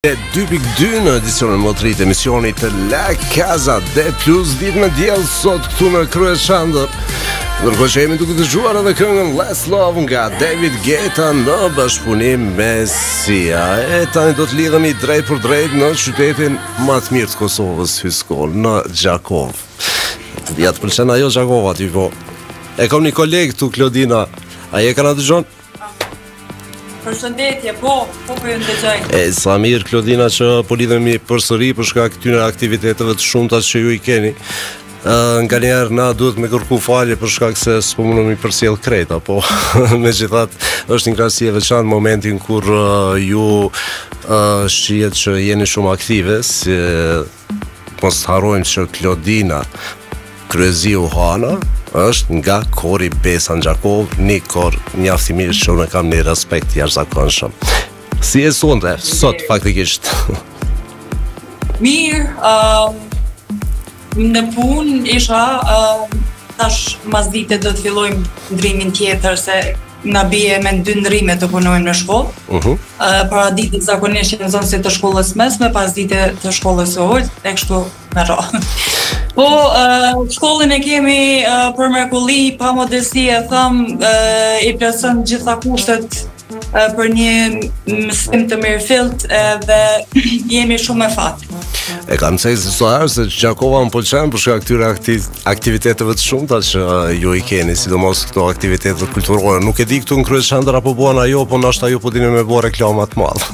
2.2 në edicionin motrit emisionit La Casa de Plus ditë në diell sot këtu në Kryeqendër. Ndërkohë që jemi duke dëgjuar edhe këngën Last Love nga David Guetta në bashkëpunim me Sia. E tani do të lidhemi drejt për drejt në qytetin më të mirë të Kosovës, Hyskon, në Gjakov. Ja të pëlqen ajo Gjakova aty po. E kam një kolegë këtu, Klodina. A je kana dëgjon? Përshëndetje, po ju ndëgjoj. Sa mirë, Klodina, që po lidhemi përsëri për shkak këtyre aktiviteteve të shumta që ju i keni. Nga njerë na duhet me kërku falje për shkak se s'po mundëm i përsjell krejta, po megjithatë është një krahasi e veçantë momentin kur ju shihet që jeni shumë aktive, si mos harrojmë që Klodina Kryeziu Hana është nga Kori Besa në Gjakov, një kor mjaftimisht që unë kam një respekt jashtëzakonshëm. Si e sonte sot faktikisht? Mirë, në punë isha, tash mas dite do të fillojmë ndrimin tjetër se na bie me 2 ndrime të punojmë në shkollë. Para ditët zakonisht jemi zonëse të shkollës mesme, pas dite të shkollës së ulët, e kështu me radhë. Po, shkollën e kemi për mrekulli, pa modesti e thëm, i plotson gjitha kushtet për një mësim të mirëfillt dhe jemi shumë me fat. E kam thënë se Gjakova më pëlqen për shkak këtyre aktiviteteve të shumta që ju i keni, sidomos këto aktivitete kulturore. Nuk e di këtu në Kryeqendër apo bëhen ajo, po ndoshta ju po dini me bërë reklama të madhe.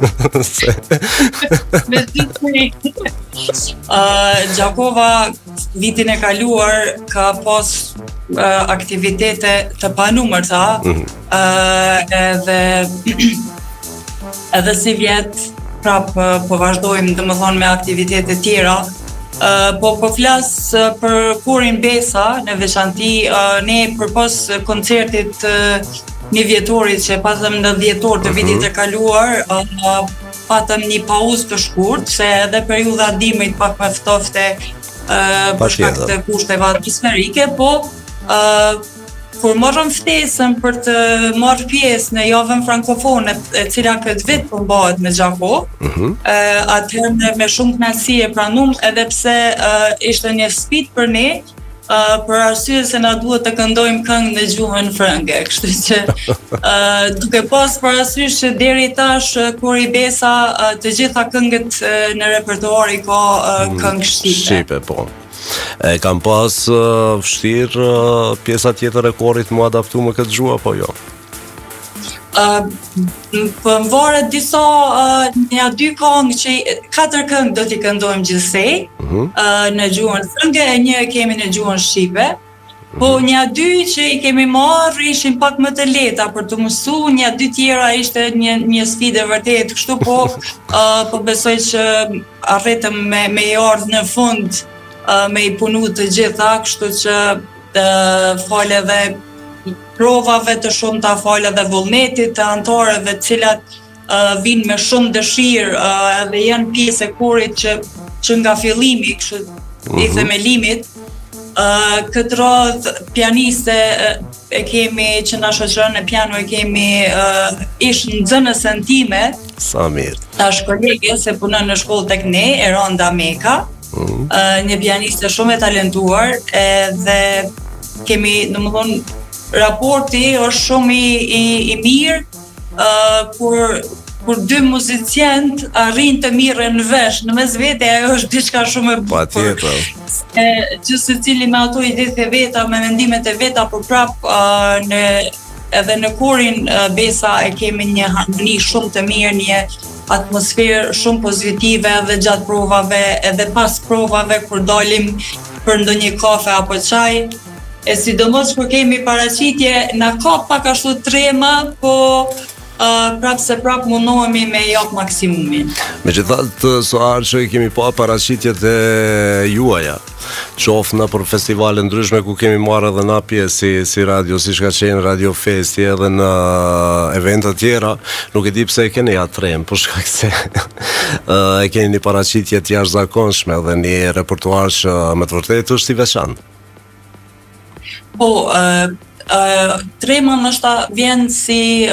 Gjakova vitin e kaluar ka pas aktivitete të panumërta, edhe si vjet prap po vazhdojmë domethënë me aktivitete tjera. Po flas për Korin Besa, në veçanti ne përpos koncertit një vjetorit që patëm në 10 orë të vitit të kaluar, patëm një pauzë të shkurt, se edhe periudha dimrit pak më ftofte për shkak të kushteve atmosferike, po kur morëm ftesën për të marrë pjesë në javën frankofone, e cila këtë vit po bëhet me Gjakov, atëherë me shumë kënaqësi e pranum, edhe pse ishte një sfidë për ne, për arsye se na duhet të këndojmë këngë në gjuhën frënge, kështu që duke pas parasysh që deri tash Kori Besa të gjitha këngët në repertuar i ka këngë shqipe. Po. E kam pas vështirë pjesa tjetër e korit mu adaptu me këtë gjuhë, apo jo? Për më varet disa një 2 këngë që 4 këngë do t'i këndojmë gjithsej në gjuhën frënge, e një kemi në gjuhën shqipe, po një 2 që i kemi marrë ishin pak më të lehta për të mësu, një 2 tjera ishte një sfidë vërtet, kështu po besoj që arritëm me i ardhë në fund me i punu të gjitha, kështu që falë edhe provave të shumta, falë edhe vullnetit të anëtarëve të cilat vinë me shumë dëshirë edhe janë pjesë e korit që nga fillimi, kështu i themelimit. Këtë radhë pianiste e kemi që na shoqëron në piano, e kemi ish nxënësen time. Sa mirë. Tash kolege se punon në shkollë tek ne, Eranda Meka. Një pianiste shumë e talentuar, dhe kemi, domethënë, raporti është shumë i mirë kur 2 muzicient arrin të mirën në vesh në mes vete, ajo është diçka shumë e bukur. Patjetër. Që secili me ato idetë e veta, me mendimet e veta, por prap edhe në Korin Besa e kemi një harmoni shumë të mirë, një atmosferë shumë pozitive edhe gjatë provave, edhe pas provave kur dalim për ndonjë kafe apo çaj. E sidomos kur kemi paraqitje, na ka pak ashtu trema, po prap mundohemi me jap maksimumin. Megjithatë, soar që kemi pa paraqitjet e juaja, qoftë në për festivale ndryshme ku kemi marrë edhe na pjesë si radio, si ka qenë Radio Festi, edhe në evente tjera, nuk e di pse e keni atrem, për shkak se e keni një paraqitje të jashtëzakonshme dhe një repertuar që me të vërtetë është i veçantë. Po, trema ndoshta vjen si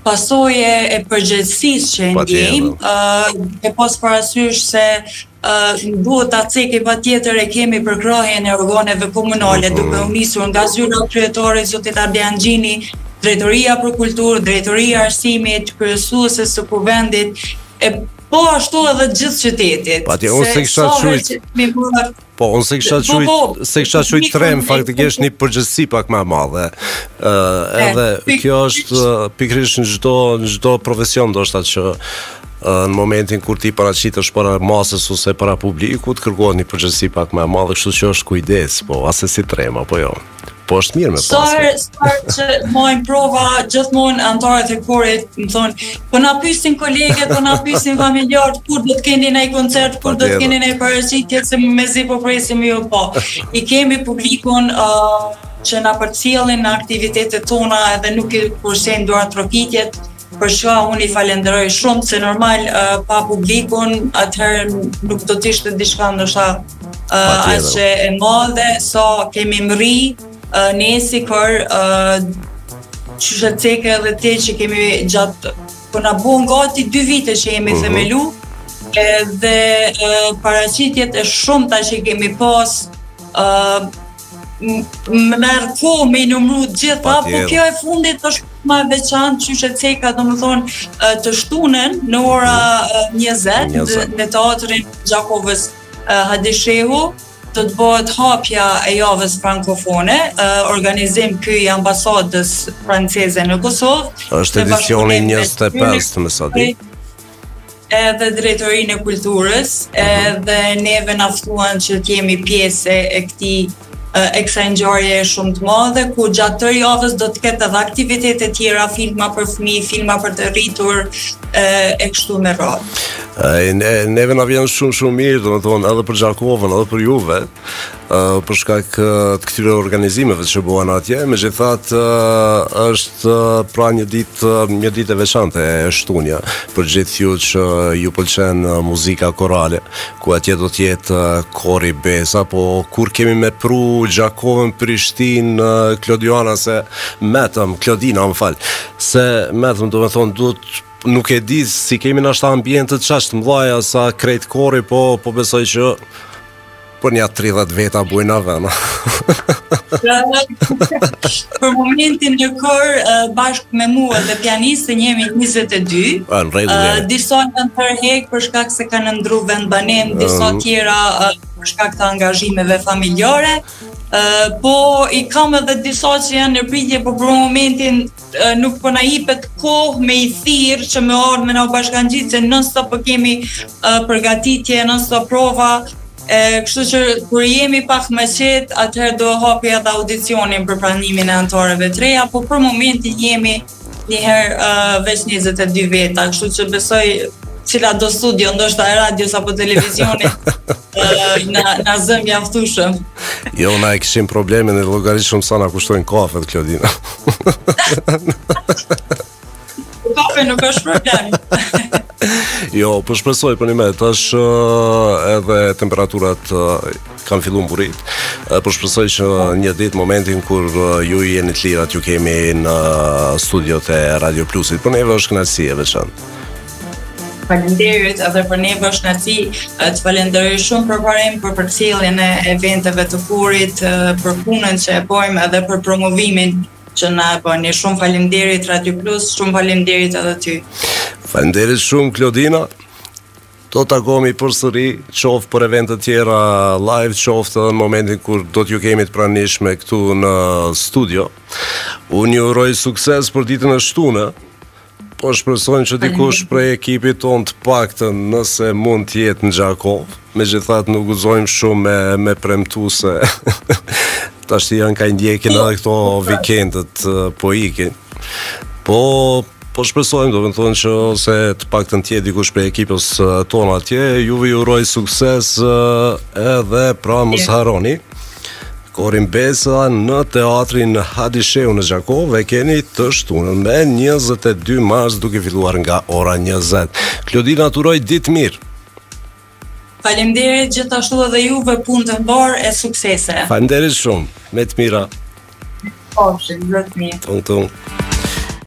pasojë e përgjegjësisë që ndjejmë, e pas parasysh se duhet ta cekë patjetër e kemi përkrahjen e organeve komunale, duke u nisur nga zyra kryetare zotit Ardian Xhini, Drejtoria për Kulturë, Drejtoria e Arsimit, kryesuese së kuvendit, po ashtu edhe gjithë qytetit. Patjetër, unë se kisha qujt. Po, unë se kisha qujt trem faktikisht një përgjithësi pak më e madhe. Edhe kjo është pikërisht në çdo profesion ndoshta që në momentin kur ti paraqitesh para masës ose para publikut, kërkohet një përgjithësi pak më e madhe, kështu që është kujdes, po, as si trem apo jo. Po është mirë me pasë. Sa që mojnë prova, gjithmonë antarët e korit më thonë, po na pyesin kolegët, po na pyesin familjarët, kur do të keni ndaj koncert, kur do të keni ndaj paraqitje, se mezi po presim jo po. I kemi publikun që na përcjellin në aktivitetet tona edhe nuk i kursejnë duart trokitjet, për shka unë i falenderoj shumë, se normal pa publikun, atëherë nuk do të ishte diçka ndoshta aq e madhe, sa kemi mri nesi kër që shëtëseke edhe te që kemi gjatë, po na buon gati 2 vite që jemi themelu, edhe paraqitjet e shumta që kemi pas, më merr kohë me i numru gjitha, po kjo e fundit është më e veçantë që shëtëseka, do më thonë, të shtunën në ora 20 në teatrin Gjakovës Hadishehu, do të bëhet hapja e javës frankofone, organizim ky i ambasadës franceze në Kosovë. Është edicioni 25 më sa di. Edhe Drejtorinë e Kulturës, edhe neve na ftuan që të jemi pjesë e këtij kësaj ngjarje shumë të madhe, ku gjatë tërë javës do të ketë edhe aktivitete tjera, filma për fëmijë, filma për të rritur, e kështu me radhë. Neve na vjen shumë mirë, domethënë edhe për Gjakovën, edhe për juve, për shkak të këtyre organizimeve që bëhen atje, megjithatë është pra një ditë e veçantë e shtunja për gjithë ju që ju pëlqen muzika korale, ku atje do të jetë kori Besa, po kur kemi me pru Gjakovën, Prishtinë, Klodiana, Klodina, më fal, se metëm domethënë duhet. Nuk e di si kemi nashta ambientet qashtë mdhaja sa krejt kori, po besoj që për një 30 veta bujna vena. Për momentin në kor, bashkë me mua dhe pianistin jemi 22. Disa në tërhek për shkak se kanë ndru vendbanim, disa tjera për shkak të angazhimeve familjare. Po i kam edhe disa që janë në pritje, po për momentin nuk po na jepet kohë me i thirr që me ardhë me na bashkangjitë, se non-stop po kemi përgatitje, non-stop prova, kështu që kur jemi pak më qetë, atëherë do hapi edhe audicionin për pranimin e antarëve të reja, po për momentin jemi njëherë veç 22 veta, kështu që besoj cila do studio, ndoshta e radios apo televizionit, na zëm mjaftueshëm. Jo, na e kishim problemin e llogaritshëm sa na kushtojnë kafet, Klodina. Kafe nuk është problem. Jo, po shpresoj për një me, tash edhe temperaturat kanë fillu mburit. Po shpresoj që një ditë, momentin kur ju jeni të lirat, ju kemi në studiot e Radio Plusit. Për neve është kënaqësi e veçantë. Falenderit, edhe për neve është kënaqësi, të falenderoj shumë për parim, për përcjelljen e eventeve të kurit, për punën që e bëjmë edhe për promovimin që na e bëni. Shumë falenderit Radio Plus, shumë falenderit edhe ty. Falenderit shumë, Klodina. Do të takohemi përsëri, qoftë për evente tjera live, qoftë në momentin kur do t'ju kemi të pranishme këtu në studio. Unë ju uroj sukses për ditën e shtunë. Po shpresojmë që dikush prej ekipit ton të paktën nëse mund të jetë në Gjakov. Megjithatë nuk guxojmë shumë me premtu se tash janë ka ndjekin edhe këto vikendet po ikin. Po shpresojmë, do të thonë që ose të paktën të jetë dikush prej ekipës ton atje, juve ju uroj sukses edhe pra mos harroni. Korin Besa në teatrin Hadishehu në Gjakov e keni të shtunën me 22 mars duke filluar nga ora 20. Klodina, të uroj ditë mirë. Faleminderit gjithashtu edhe juve, punë të mbar e suksese. Faleminderit shumë, me të mira. Po, shumë të mirë. Tung.